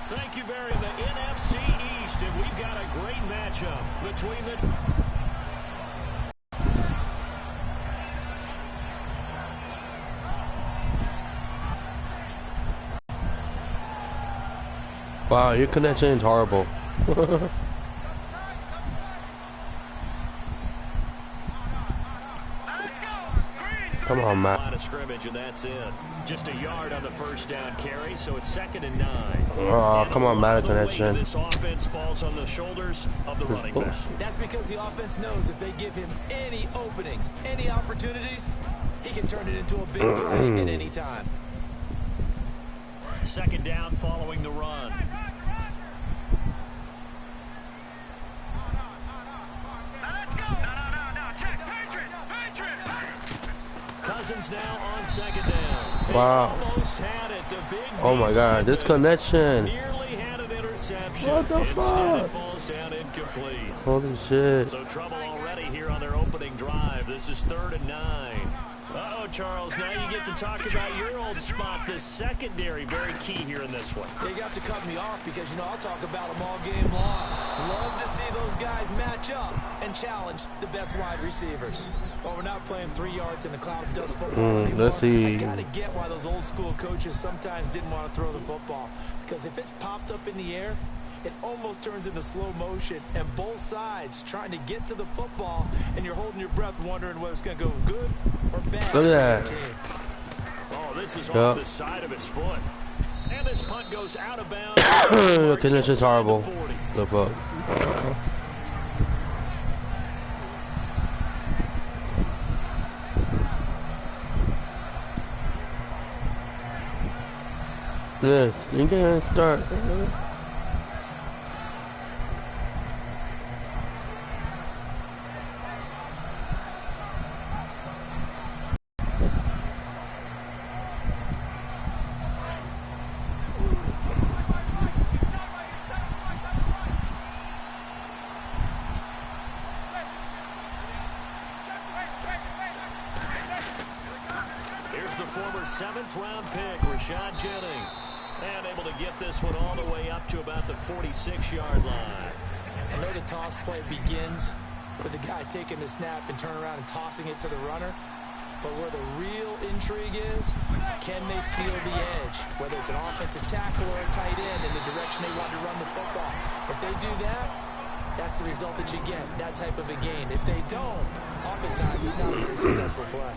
Thank you, Barry. The NFC East, and we've got a great matchup between the... Wow, your connection is horrible. Come on, Matt. Line of scrimmage, and that's it. Just a yard on the first down carry, so it's 2nd and 9. Oh, come on, Matt, connection. This offense falls on the shoulders of the running back. That's because the offense knows if they give him any openings, any opportunities, he can turn it into a big play at any time. 2nd down following the run. Cousins now on 2nd down. Wow. Almost had it. The big Oh my God, this connection. nearly had an interception. What the Instead, fuck? it falls down incomplete. Holy shit. So trouble already here on their opening drive. This is 3rd and 9. Uh-oh, Charles, now you get to talk about your old spot, the secondary. Very key here in this one. They got to cut me off because, you know, I'll talk about them all game long. Love to see those guys match up and challenge the best wide receivers. Well, we're not playing 3 yards in a cloud of dust football anymore. Let's see. I got to get why those old school coaches sometimes didn't want to throw the football. Because if it's popped up in the air, it almost turns into slow motion, and both sides trying to get to the football, and you're holding your breath wondering whether it's going to go good or bad. Look at that. Oh, this is off the side of his foot. And this punt goes out of bounds. The connection's horrible. The fuck. Yes, you can start. Here's the former 7th-round pick, Rashad Jennings. And able to get this one all the way up to about the 46-yard line. I know the toss play begins with the guy taking the snap and turning around and tossing it to the runner. But where the real intrigue is, can they seal the edge? Whether it's an offensive tackle or a tight end in the direction they want to run the football. If they do that, that's the result that you get, that type of a gain. If they don't, oftentimes it's not a very successful play.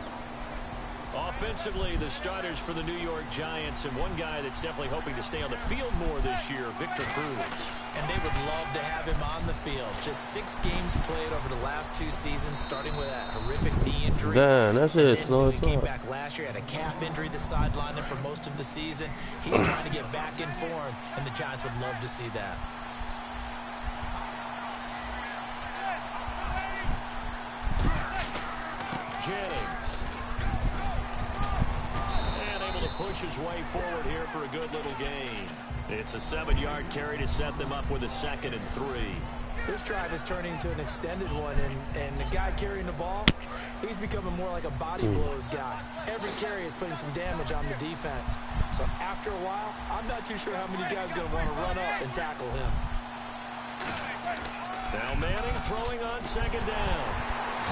Offensively, the starters for the New York Giants, and one guy that's definitely hoping to stay on the field more this year, Victor Cruz. And they would love to have him on the field. Just 6 games played over the last 2 seasons, starting with that horrific knee injury. Damn, that's it. Slow as He came fuck. back last year, had a calf injury that sidelined him for most of the season. He's trying to get back in form, and the Giants would love to see that. Jennings. And able to push his way forward here for a good little gain. It's a 7-yard carry to set them up with a 2nd and 3. This drive is turning into an extended one, and the guy carrying the ball, he's becoming more like a body blows guy. Every carry is putting some damage on the defense. So after a while, I'm not too sure how many guys are going to want to run up and tackle him. Now Manning throwing on 2nd down.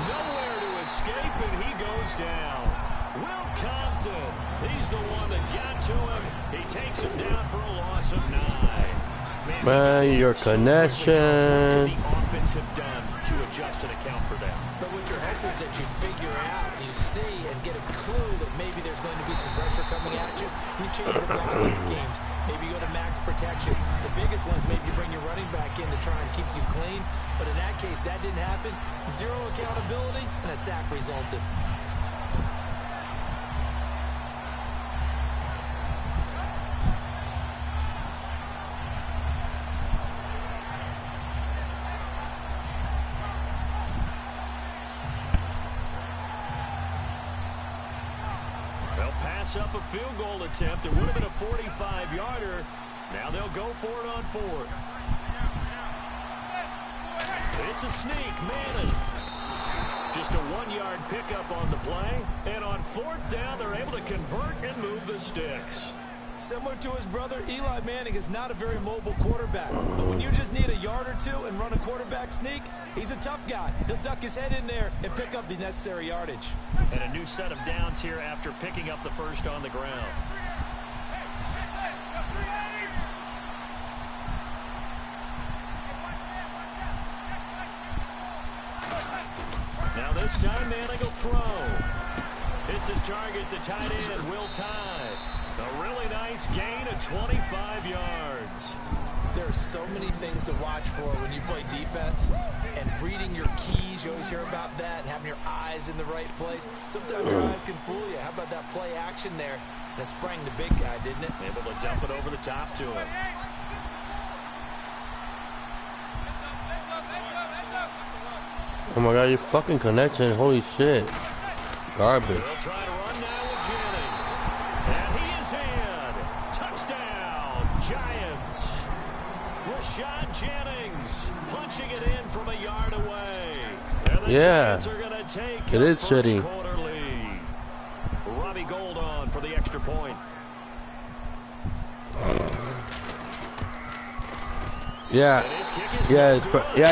Nowhere to escape, and he goes down. Will Compton, he's the one that got to him. He takes him down for a loss of 9. Man, your connection. The offense have done to adjust and account for that. But what you're hoping is that you figure out, you see, and get a clue that maybe there's going to be some pressure coming at you, and you change the blocking schemes. Maybe you go to max protection. The biggest one is maybe you bring your running back in to try and keep you clean. But in that case, that didn't happen. 0 accountability, and a sack resulted. They'll pass up a field goal attempt. It would have been a 45-yarder. Now they'll go for it on 4th. It's a sneak, Manning. Just a 1-yard pickup on the play. And on 4th down, they're able to convert and move the sticks. Similar to his brother, Eli Manning is not a very mobile quarterback. But when you just need a yard or two and run a quarterback sneak, he's a tough guy. He'll duck his head in there and pick up the necessary yardage. And a new set of downs here after picking up the first on the ground. Now this time Manning will throw. Hits his target, the tight end, Will Tye. A really nice gain of 25 yards. There are so many things to watch for when you play defense. And reading your keys, you always hear about that, and having your eyes in the right place. Sometimes your eyes can fool you. How about that play action there? And it sprang the big guy, didn't it? Able to dump it over the top to him. Oh my god, your fucking connection, holy shit. Garbage. They'll try to run now with Jennings. And he is in. Touchdown, Giants. Rashad Jennings punching it in from a yard away. And the Giants are going to take it is shitty. Quarter lead. Robbie Gould on for the extra point. Yeah,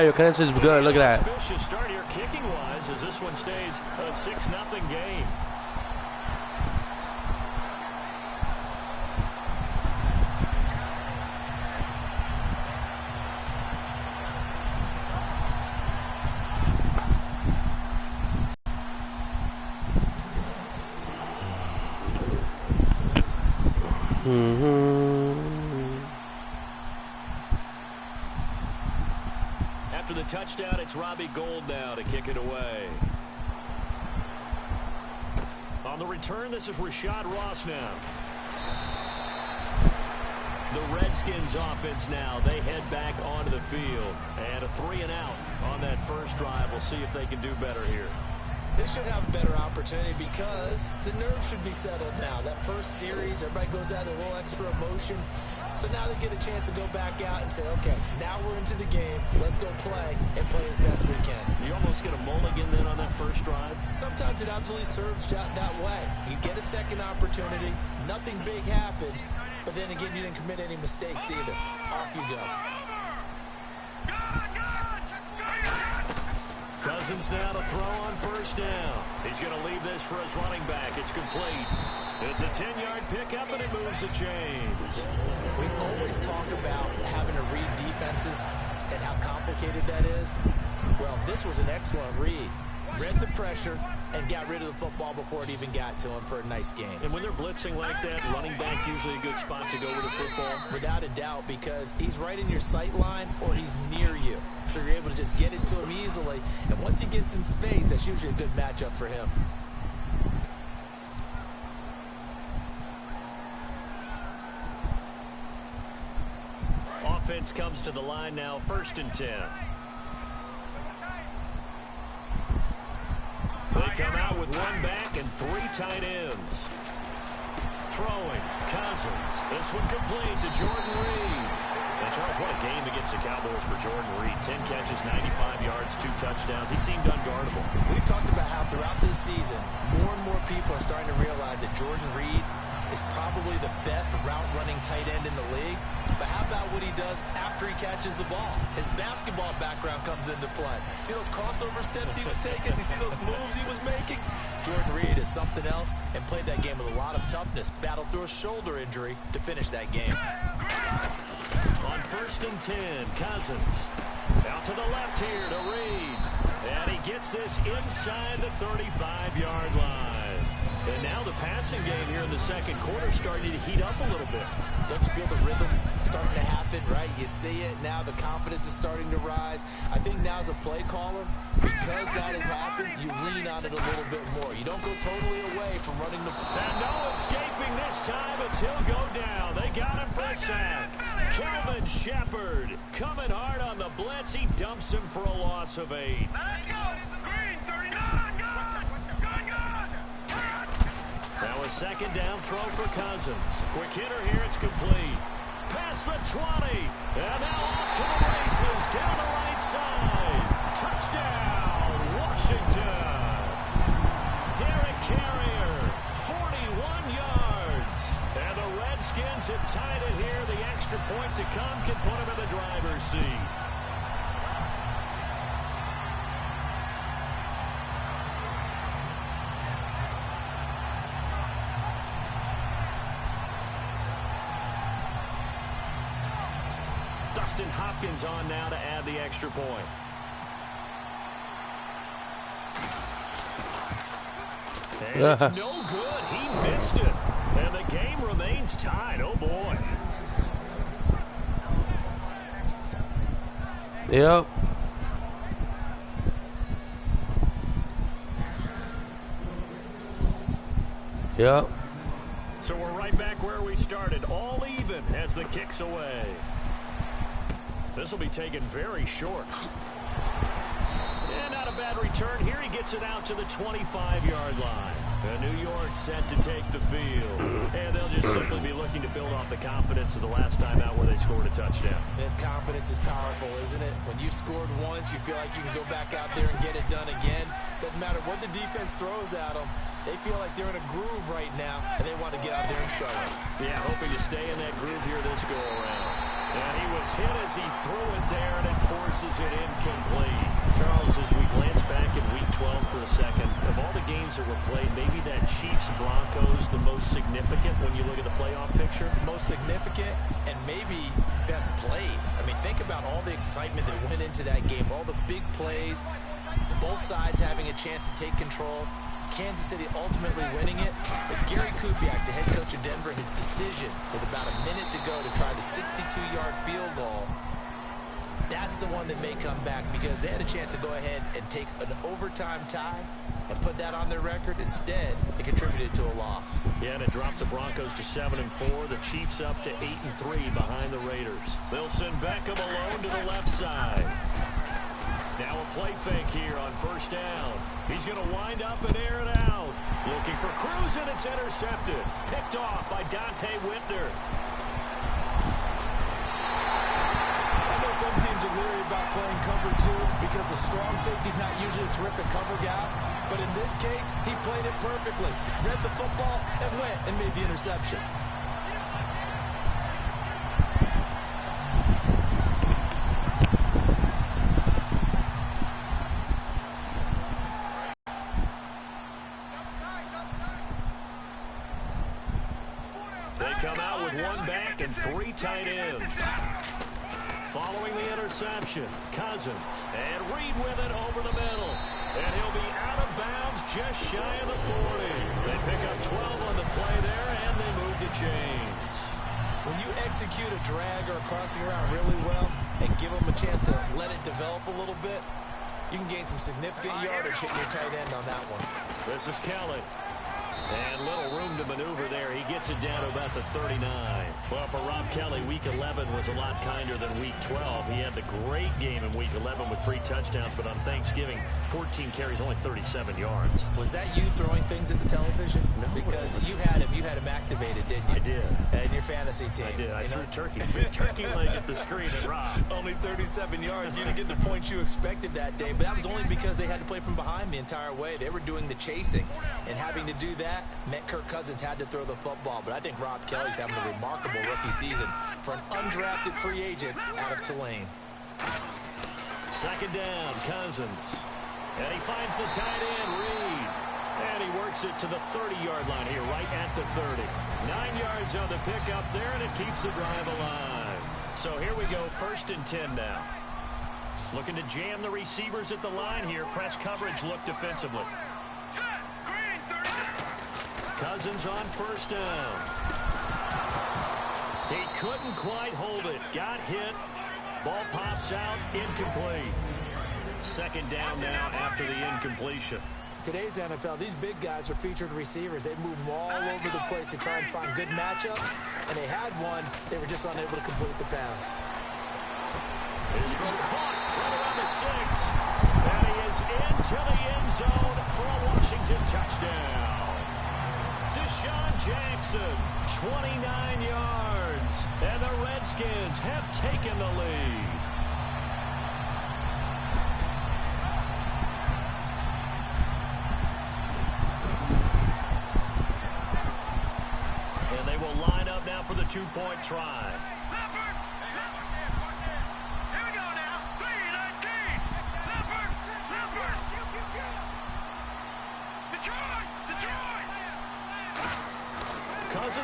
your connection is good. Look at that. Suspicious start here kicking-wise as this one stays a 6-0 game. After the touchdown, it's Robbie Gould now to kick it away. On the return, this is Rashad Ross now. The Redskins offense now. They head back onto the field. And a 3-and-out on that first drive. We'll see if they can do better here. They should have a better opportunity because the nerves should be settled now. That first series, everybody goes out with a little extra emotion. So now they get a chance to go back out and say, okay, now we're into the game. Let's go play and play as best we can. You almost get a mulligan then on that first drive? Sometimes it absolutely serves that way. You get a second opportunity. Nothing big happened. But then again, you didn't commit any mistakes either. Off you go. Cousins now to throw on first down. He's going to leave this for his running back. It's complete. It's a 10-yard pickup, and it moves the chains. We always talk about having to read defenses and how complicated that is. Well, this was an excellent read. Read the pressure and got rid of the football before it even got to him for a nice game. And when they're blitzing like that, running back usually a good spot to go with the football? Without a doubt, because he's right in your sight line or he's near you. So you're able to just get it to him easily. And once he gets in space, that's usually a good matchup for him. Offense comes to the line now, 1st and 10. They come out with one back and 3 tight ends. Throwing, Cousins. This one complete to Jordan Reed. And Charles, what a game against the Cowboys for Jordan Reed. 10 catches, 95 yards, 2 touchdowns. He seemed unguardable. We've talked about how throughout this season, more and more people are starting to realize that Jordan Reed is probably the best route-running tight end in the league. But how about what he does after he catches the ball? His basketball background comes into play. See those crossover steps he was taking? You see those moves he was making? Jordan Reed is something else and played that game with a lot of toughness. Battled through a shoulder injury to finish that game. On 1st and 10, Cousins. Out to the left here to Reed. And he gets this inside the 35-yard line. And now the passing game here in the second quarter starting to heat up a little bit. Don't you feel the rhythm starting to happen, right? You see it now. The confidence is starting to rise. I think now as a play caller, because that has happened, you lean on it a little bit more. You don't go totally away from running the ball. And no escaping this time as he'll go down. They got him for a sack. Kelvin Shepard coming hard on the blitz. He dumps him for a loss of 8. Let's go. Green, 39. Now a second down throw for Cousins. Quick hitter here. It's complete. Past the 20. And now off to the races. Down the right side. Touchdown, Washington. Derek Carrier, 41 yards. And the Redskins point to come can put him in the driver's seat. Dustin Hopkins on now to add the extra point. And it's no good. He missed it. And the game remains tied. Oh, boy. Yep. Yep. So we're right back where we started. All even as the kick's away. This will be taken very short. And not a bad return. Here he gets it out to the 25-yard line. New York set to take the field. And they'll just simply be looking to build off the confidence of the last time out where they scored a touchdown. And confidence is powerful, isn't it? When you've scored once, you feel like you can go back out there and get it done again. Doesn't matter what the defense throws at them. They feel like they're in a groove right now, and they want to get out there and show it. Yeah, hoping to stay in that groove here this go-around. And he was hit as he threw it there, and it forces it incomplete. Charles, as we glance back at Week 12 for a second, of all the games that were played, maybe that Chiefs-Broncos the most significant when you look at the playoff picture? Most significant and maybe best played. I mean, think about all the excitement that went into that game, all the big plays, both sides having a chance to take control. Kansas City ultimately winning it, but Gary Kubiak, the head coach of Denver, his decision with about a minute to go to try the 62-yard field goal, that's the one that may come back because they had a chance to go ahead and take an overtime tie and put that on their record. Instead, it contributed to a loss. Yeah, and it dropped the Broncos to 7-4. The Chiefs up to 8-3 behind the Raiders. They'll send Beckham alone to the left side. Now a play fake here on first down. He's going to wind up and air it out. Looking for Cruz, and it's intercepted. Picked off by Dante Whitner. I know some teams are leery about playing cover two because the strong safety's not usually a terrific cover guy. But in this case, he played it perfectly. Read the football and went and made the interception. And 3 tight ends. Following the interception, Cousins. And Reed with it over the middle. And he'll be out of bounds just shy of the 40. They pick up 12 on the play there, and they move the chains. When you execute a drag or a crossing around really well and give them a chance to let it develop a little bit, you can gain some significant yardage hitting your tight end on that one. This is Kelly. And little room to maneuver there. He gets it down to about the 39. Well, for Rob Kelly, Week 11 was a lot kinder than Week 12. He had the great game in Week 11 with 3 touchdowns, but on Thanksgiving, 14 carries, only 37 yards. Was that you throwing things at the television? No. Because you had him activated, didn't you? I did. And your fantasy team. I did. I threw turkey. Turkey leg at the screen at Rob. Only 37 yards. You didn't get the points you expected that day, but that was only because they had to play from behind the entire way. They were doing the chasing, and having to do that meant Kirk Cousins had to throw the football. But I think Rob Kelly's having a remarkable rookie season for an undrafted free agent out of Tulane. Second down, Cousins. And he finds the tight end, Reed. And he works it to the 30-yard line here, right at the 30. 9 yards on the pickup there, and it keeps the drive alive. So here we go, 1st and 10 now. Looking to jam the receivers at the line here. Press coverage look defensively. Cousins on 1st down. He couldn't quite hold it. Got hit. Ball pops out. Incomplete. 2nd down now after the incompletion. Today's NFL, these big guys are featured receivers. They move them all over the place to try and find good matchups. And they had one. They were just unable to complete the pass. His throw caught right around the 6. And he is into the end zone for a Washington touchdown. Deshaun Jackson, 29 yards, and the Redskins have taken the lead. And they will line up now for the 2-point try.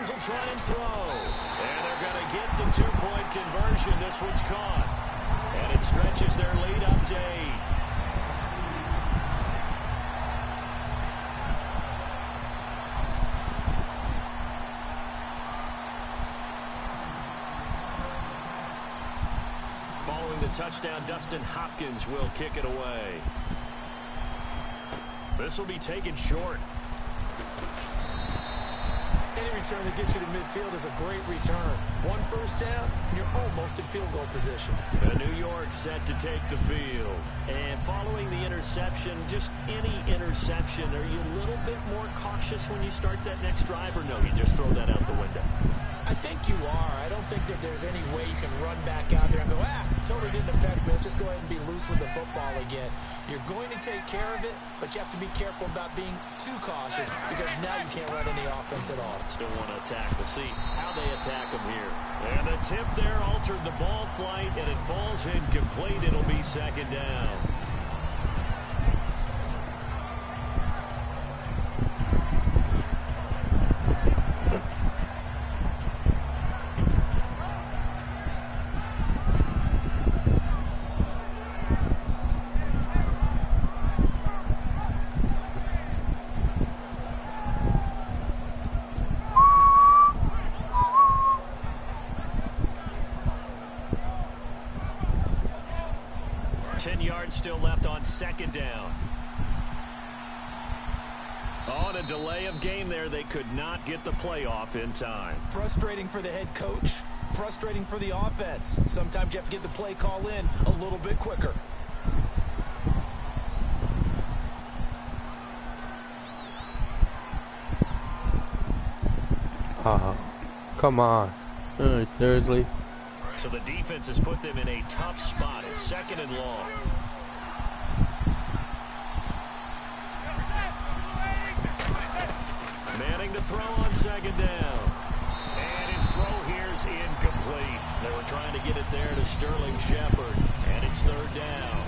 Redskins will try and throw. And they're going to get the two-point conversion. This one's caught. And it stretches their lead up to 8. Following the touchdown, Dustin Hopkins will kick it away. This will be taken short. Any return that gets you to midfield is a great return. One first down, and you're almost in field goal position. The New York set to take the field. And following the interception, just any interception, are you a little bit more cautious when you start that next drive, or no, you just throw that out the window? I think you are. I don't think that there's any way you can run back out there and go, totally didn't affect me. Let's just go ahead and be loose with the football again. You're going to take care of it, but you have to be careful about being too cautious because now you can't run any offense at all. Still want to attack. We'll see how they attack them here. And the tip there altered the ball flight, and it falls incomplete. It'll be second down. Still left on second down. On a delay of game there, they could not get the playoff in time. Frustrating for the head coach, frustrating for the offense. Sometimes you have to get the play call in a little bit quicker. Come on. Seriously? So the defense has put them in a tough spot. It's second and long. Manning to throw on second down. And his throw here is incomplete. They were trying to get it there to Sterling Shepard. And it's third down.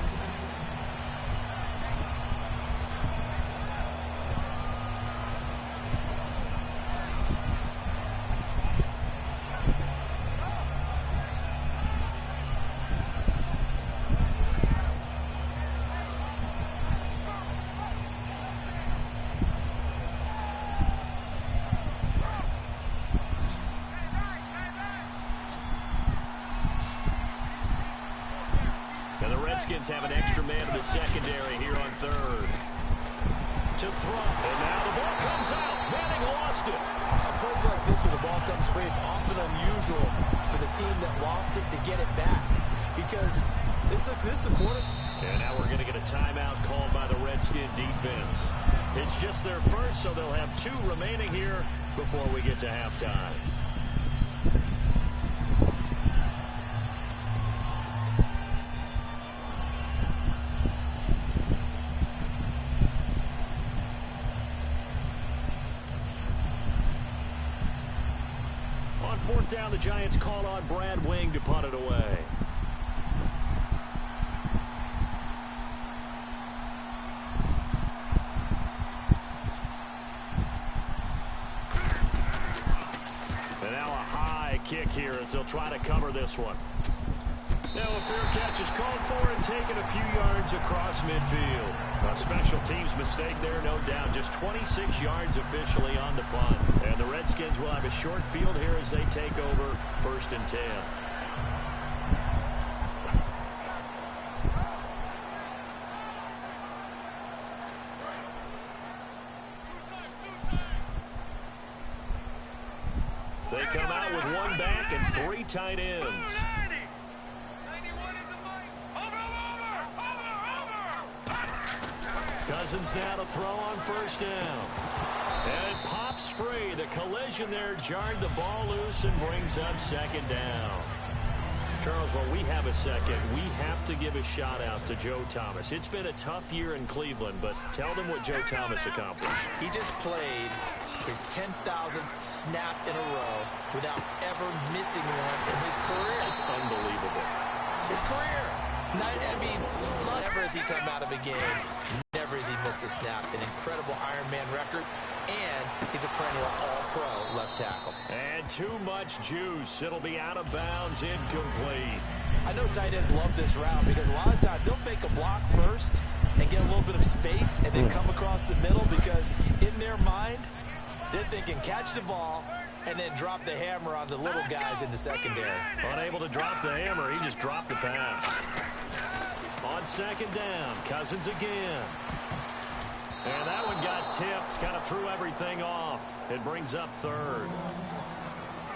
Redskins have an extra man in the secondary here on third. To throw, and now the ball comes out. Manning lost it. Plays like this where the ball comes free, it's often unusual for the team that lost it to get it back. Because this is the quarter. And now we're going to get a timeout called by the Redskin defense. It's just their first, so they'll have 2 remaining here before we get to halftime. Fourth down, the Giants call on Brad Wing to punt it away. And now a high kick here as they'll try to cover this one. Now a fair catch is called for and taken a few yards across midfield. A special teams mistake there, no doubt. Just 26 yards officially on the punt. And the Redskins will have a short field here as they take over 1st and 10. They come out with 1 back and 3 tight ends. Cousins now to throw on 1st down. And it pops free. The collision there jarred the ball loose and brings up 2nd down. Charles, while we have a second, we have to give a shout-out to Joe Thomas. It's been a tough year in Cleveland, but tell them what Joe Thomas accomplished. He just played his 10,000th snap in a row without ever missing one in his career. It's unbelievable. His career. Never has he come out of a game. Never has he missed a snap. An incredible Iron Man record, and he's a perennial all all-pro left tackle. And too much juice. It'll be out of bounds, incomplete. I know tight ends love this route because a lot of times they'll fake a block first and get a little bit of space and then come across the middle because in their mind, they're thinking catch the ball and then drop the hammer on the little guys in the secondary. Unable to drop the hammer, he just dropped the pass. On second down, Cousins again. And that one got tipped, kind of threw everything off. It brings up third.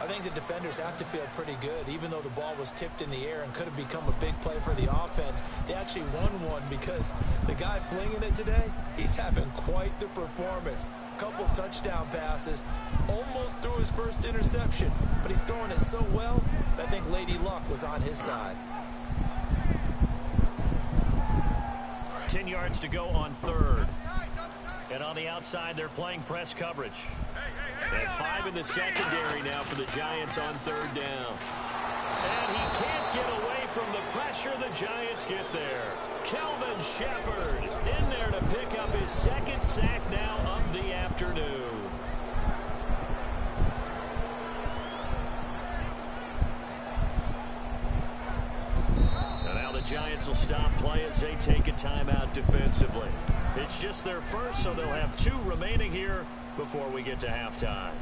I think the defenders have to feel pretty good. Even though the ball was tipped in the air and could have become a big play for the offense, they actually won one because the guy flinging it today, he's having quite the performance. Couple touchdown passes, almost threw his first interception, but he's throwing it so well that I think Lady Luck was on his side. 10 yards to go on third. And on the outside, they're playing press coverage. And 5 in the secondary now for the Giants on third down. And he can't get away from the pressure. The Giants get there. Kelvin Shepard in there to pick up his second sack now of the afternoon. And now the Giants will stop play as they take a timeout defensively. It's just their first, so they'll have 2 remaining here before we get to halftime.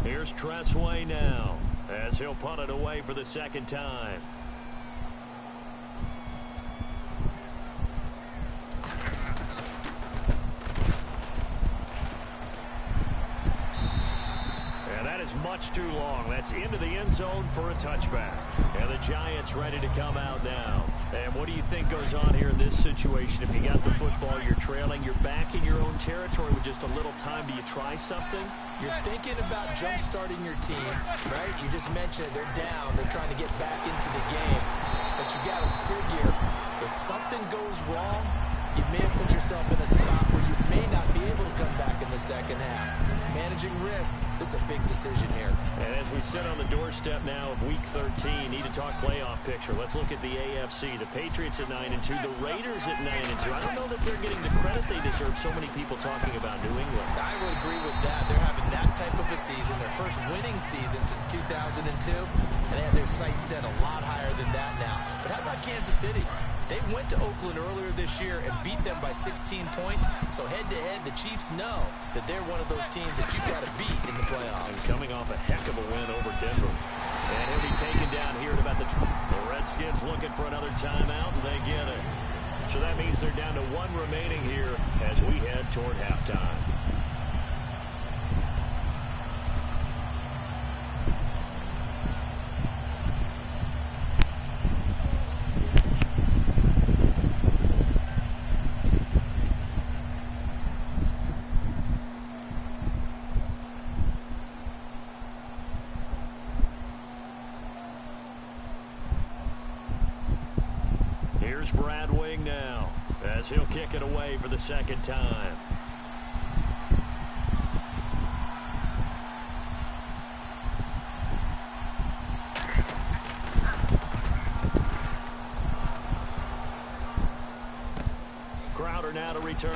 Here's Tressway now as he'll punt it away for the second time. Much too long. That's into the end zone for a touchback. And the Giants ready to come out now. And what do you think goes on here in this situation? If you got the football, you're trailing, you're back in your own territory with just a little time. Do you try something? You're thinking about jump-starting your team, right? You just mentioned they're down. They're trying to get back into the game. But you got to figure if something goes wrong, you may have put yourself in a spot where you may not be able to come back in the second half. Managing risk, this is a big decision here. And as we sit on the doorstep now of Week 13, need to talk playoff picture. Let's look at the AFC. The Patriots at 9-2, the Raiders at 9-2. I don't know that they're getting the credit they deserve. So many people talking about New England. I would agree with that. They're having that type of a season, their first winning season since 2002, and they have their sights set a lot higher than that now. But how about Kansas City? They went to Oakland earlier this year and beat them by 16 points. So head-to-head, the Chiefs know that they're one of those teams that you've got to beat in the playoffs. He's coming off a heck of a win over Denver. And he'll be taken down here at about the Redskins looking for another timeout, and they get it. So that means they're down to 1 remaining here as we head toward halftime. He'll kick it away for the second time. Crowder now to return.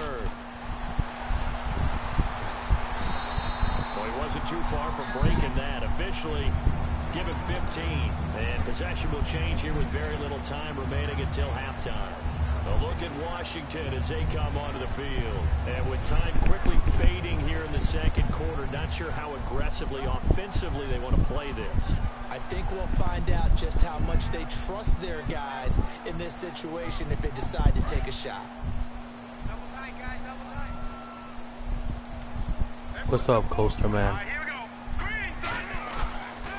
Well, he wasn't too far from breaking that. Officially, give him 15. And possession will change here with very little time remaining until halftime. A look at Washington as they come onto the field. And with time quickly fading here in the second quarter, not sure how aggressively, offensively they want to play this. I think we'll find out just how much they trust their guys in this situation if they decide to take a shot. Double tight, guys, double tight. What's up, Coaster Man? All right, here we go. Green.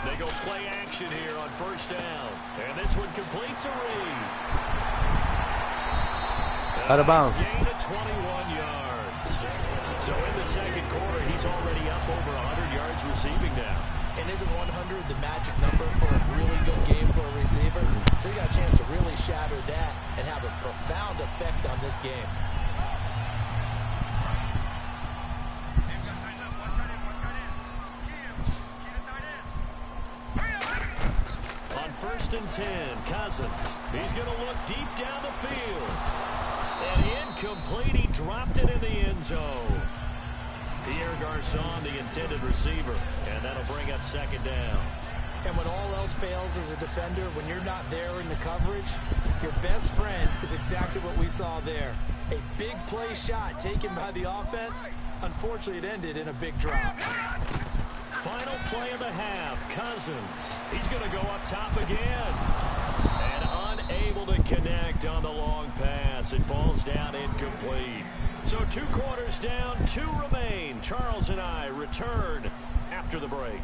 They go play action here on first down. And this one complete to Reed. Out of bounds. Gain of 21 yards. So in the second quarter, he's already up over 100 yards receiving now. And isn't 100 the magic number for a really good game for a receiver? So he got a chance to really shatter that and have a profound effect on this game. first and 10. Cousins. He's going to look deep down the field. And incomplete. He dropped it in the end zone. Pierre Garçon, the intended receiver. And that'll bring up second down. And when all else fails as a defender, when you're not there in the coverage, your best friend is exactly what we saw there. A big play shot taken by the offense. Unfortunately, it ended in a big drop. Final play of the half. Cousins. He's going to go up top again. And unable to connect on the long pass. It falls down incomplete. So 2 quarters down, 2 remain. Charles and I return after the break.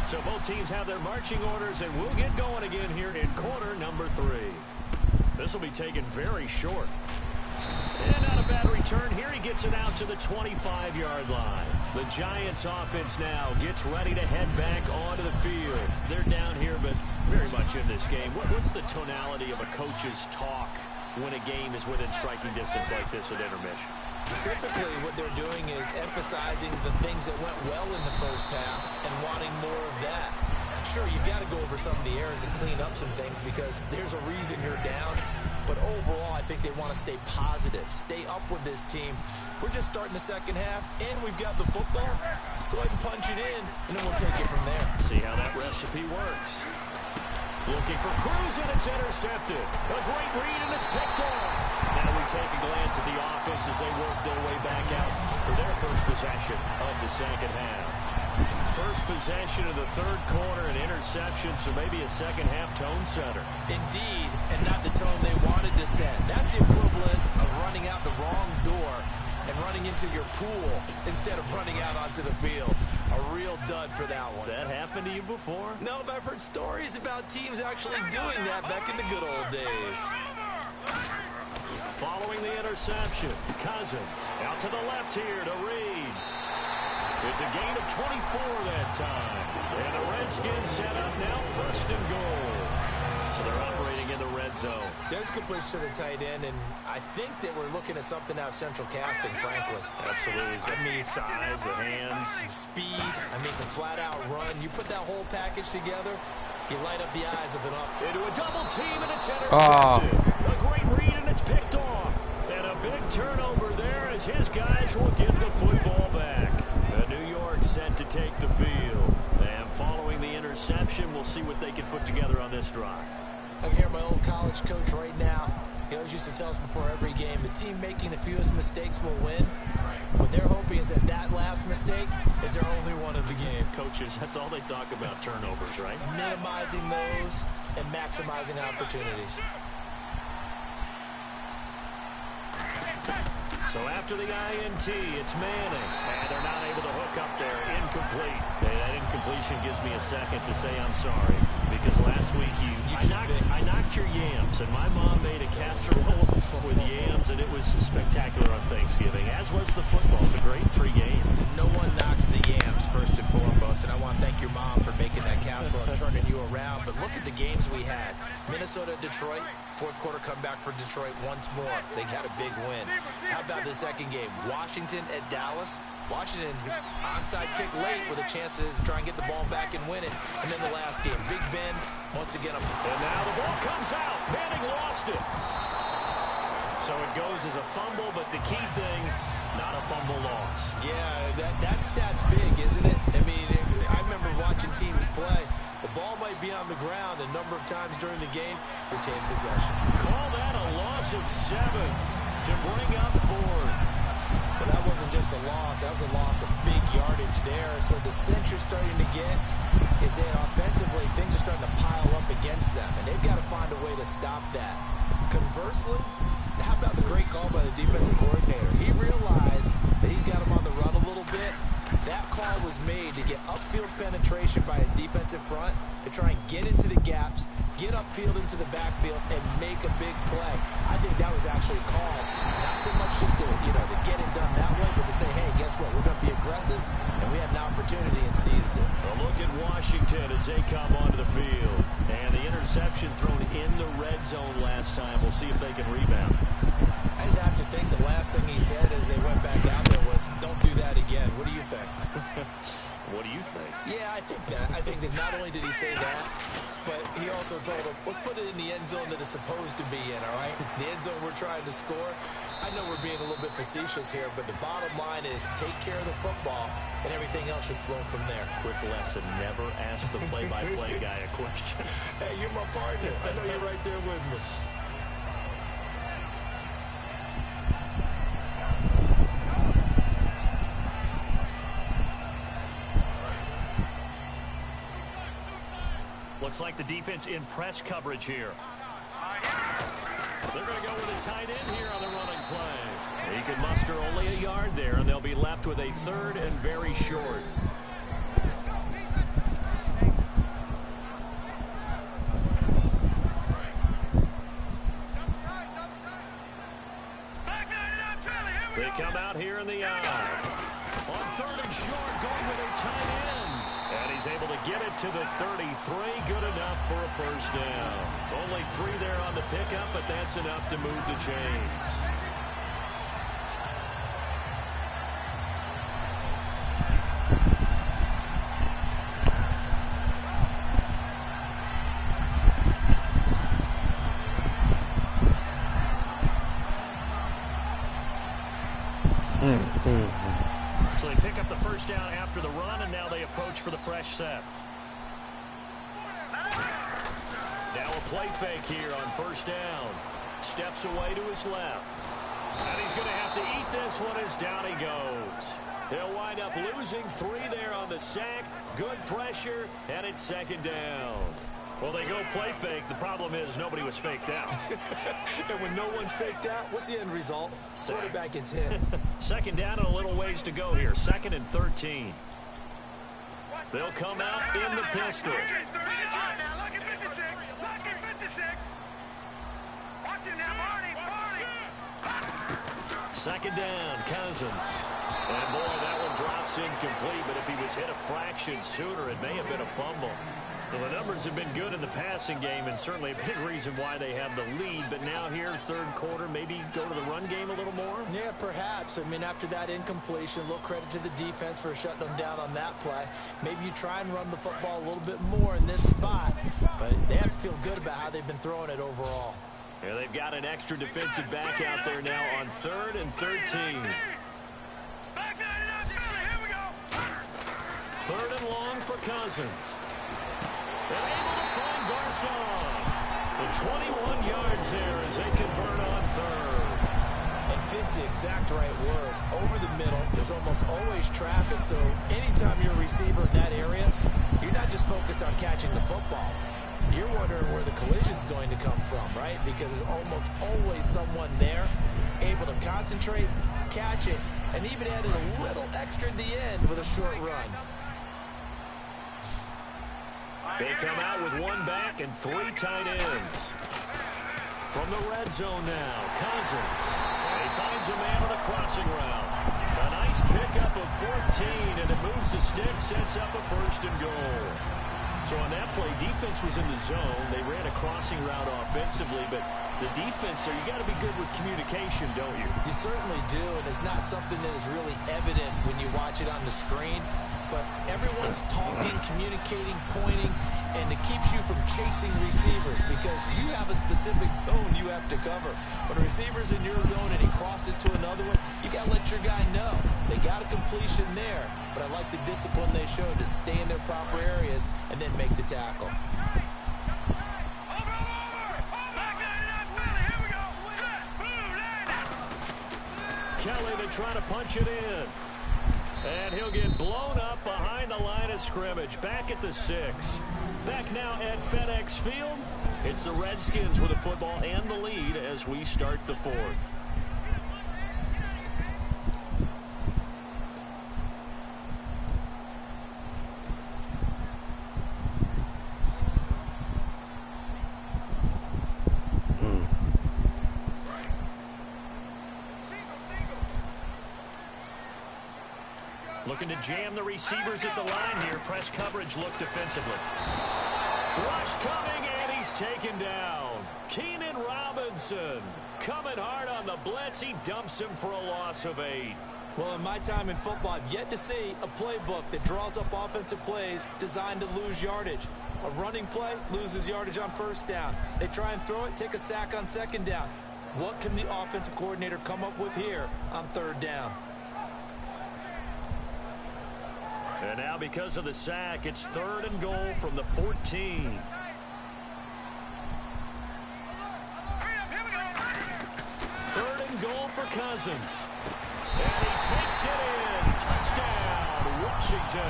So both teams have their marching orders, and we'll get going again here in quarter number 3. This will be taken very short. And not a bad return here. He gets it out to the 25-yard line. The Giants offense now gets ready to head back onto the field. They're down here, but very much in this game. What's the tonality of a coach's talk when a game is within striking distance like this at intermission? Typically, what they're doing is emphasizing the things that went well in the first half and wanting more of that. Sure, you've got to go over some of the errors and clean up some things because there's a reason you're down. But overall, I think they want to stay positive, stay up with this team. We're just starting the second half, and we've got the football. Let's go ahead and punch it in, and then we'll take it from there. See how that recipe works. Looking for Cruz, and it's intercepted. A great read, and it's picked off. Now we take a glance at the offense as they work their way back out for their first possession of the second half. First possession of the third quarter, an interception, so maybe a second half tone setter. Indeed, and not the tone they wanted to set. That's the equivalent of running out the wrong door and running into your pool instead of running out onto the field. A real dud for that one. Has that happened to you before? No, but I've heard stories about teams actually doing that back in the good old days. Following the interception, Cousins out to the left here to Reed. It's a gain of 24 that time. And the Redskins set up now first and goal. So they're operating in the red zone. There's a good push to the tight end, and I think that we're looking at something out of central casting, frankly. Absolutely. I mean, size, the hands. Speed. I mean, the flat-out run. You put that whole package together, you light up the eyes of an up. Into a double team, and it's intercepted. A great read, and it's picked off. And a big turnover there as his guys will get the football back. New York set to take the field. And following the interception, we'll see what they can put together on this drive. I can hear my old college coach right now. He always used to tell us before every game, the team making the fewest mistakes will win. What they're hoping is that that last mistake is their only one of the game. Coaches, that's all they talk about, turnovers, right? Minimizing those and maximizing opportunities. So after the INT, it's Manning. And they're not able to hook up there. Incomplete. Hey, that incompletion gives me a second to say I'm sorry. Because last week I knocked your yams. And my mom made a casserole with yams. And it was spectacular on Thanksgiving. As was the football. It was a great 3 game. No one knocks the yams first and foremost. And I want to thank your mom for making that casserole and turning you around. But look at the games we had. Minnesota, Detroit. Fourth quarter comeback for Detroit once more. They got a big win. How about the second game? Washington at Dallas. Washington onside kick late with a chance to try and get the ball back and win it. And then the last game, Big Ben, once again. And now the ball comes out. Manning lost it. So it goes as a fumble, but the key thing, not a fumble loss. Yeah, that stat's big, isn't it? I mean, I remember watching teams play. The ball might be on the ground a number of times during the game, retain possession. Call that a loss of 7 to bring up 4th. But that wasn't just a loss. That was a loss of big yardage there. So the sense you're starting to get is that offensively, things are starting to pile up against them, and they've got to find a way to stop that. Conversely, how about the great call by the defensive coordinator? He realized that he's got him on the run a little bit. That call was made to get upfield penetration by his defensive front to try and get into the gaps, get upfield into the backfield, and make a big play. I think that was actually called, not so much just to, to get it done that way, but to say, hey, guess what? We're going to be aggressive, and we had an opportunity and seized it. A look at Washington as they come onto the field. And the interception thrown in the red zone last time. We'll see if they can rebound. I just have to think the last thing he said as they went back out there was, don't do that again. What do you think? I think that not only did he say that, but he also told him, let's put it in the end zone that it's supposed to be in, all right? The end zone we're trying to score. I know we're being a little bit facetious here, but the bottom line is take care of the football, and everything else should flow from there. Quick lesson, never ask the play-by-play guy a question. Hey, you're my partner. I know you're right there with me. Looks like the defense in press coverage here. They're going to go with a tight end here on the running play. He can muster only a yard there, and they'll be left with a third and very short. They come out here in the eye. On third and short, going with a tight end. And he's able to get it to the 33. Good enough for a first down. Only 3 there on the pickup, but that's enough to move the chains. So they pick up the first down after the run, and now they approach for the fresh set. Now a play fake here on first down. Steps away to his left. And he's going to have to eat this one as down he goes. He'll wind up losing 3 there on the sack. Good pressure, and it's second down. Well, they go play fake. The problem is nobody was faked out. And when no one's faked out, what's the end result? Quarterback gets hit. Second down and a little ways to go here. 2nd and 13. They'll come out in the pistol. Second down, Cousins. And boy, that one drops incomplete, but if he was hit a fraction sooner, it may have been a fumble. Well, the numbers have been good in the passing game, and certainly a big reason why they have the lead. But now here, third quarter, maybe go to the run game a little more? Yeah, perhaps. I mean, after that incompletion, a little credit to the defense for shutting them down on that play. Maybe you try and run the football a little bit more in this spot. But they have to feel good about how they've been throwing it overall. Yeah, they've got an extra defensive back out there now on 3rd and 13. 3rd and long for Cousins. They're able to find Garcon. The 21 yards there as they convert on 3rd. And fits the exact right word. Over the middle, there's almost always traffic, so anytime you're a receiver in that area, you're not just focused on catching the football. You're wondering where the collision's going to come from, right? Because there's almost always someone there able to concentrate, catch it, and even added a little extra at the end with a short run. They come out with 1 back and 3 tight ends. From the red zone now, Cousins. And he finds a man on a crossing route. A nice pickup of 14, and it moves the stick, sets up a 1st and goal. So on that play, defense was in the zone. They ran a crossing route offensively, but the defense there, you got to be good with communication, don't you? You certainly do, and it's not something that is really evident when you watch it on the screen. But everyone's talking, communicating, pointing, and it keeps you from chasing receivers because you have a specific zone you have to cover. When a receiver's in your zone and he crosses to another one, you got to let your guy know. They got a completion there, but I like the discipline they showed to stay in their proper areas and then make the tackle. Kelly, they try to punch it in. And he'll get blown up behind the line of scrimmage. Back at the 6. Back now at FedEx Field. It's the Redskins with the football and the lead as we start the 4th. Looking to jam the receivers at the line here. Press coverage look defensively. Rush coming, and he's taken down. Keenan Robinson coming hard on the blitz. He dumps him for a loss of 8. Well, in my time in football, I've yet to see a playbook that draws up offensive plays designed to lose yardage. A running play loses yardage on first down. They try and throw it, take a sack on second down. What can the offensive coordinator come up with here on third down? And now because of the sack, it's 3rd and goal from the 14. Third and goal for Cousins. And he takes it in. Touchdown, Washington.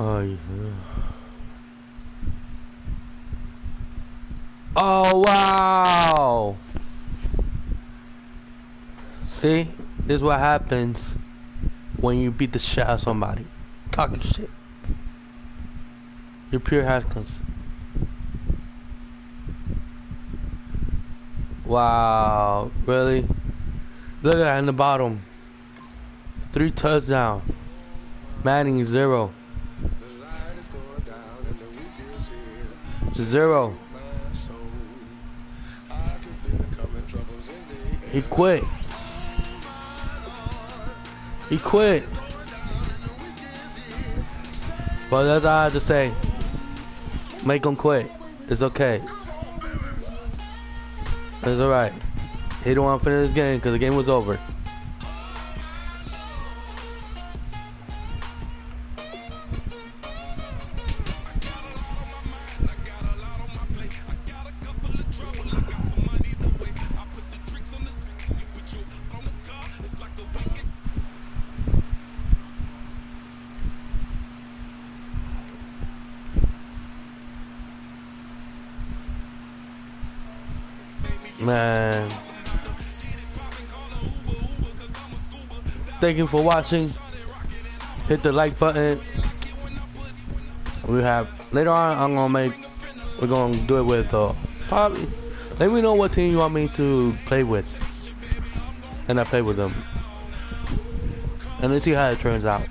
Oh, yeah. Oh, wow. See? This is what happens when you beat the shit out of somebody. Talking shit. You're pure Haskins. Wow. Really? Look at that in the bottom. 3 touchdowns. Manning 0. 0. He quit. He quit. But that's all I have to say. Make him quit. It's okay. It's alright. He don't want to finish this game because the game was over. Man, thank you for watching. Hit the like button. We have later on. We're gonna do it with probably. Let me know what team you want me to play with, and I play with them, and let's see how it turns out.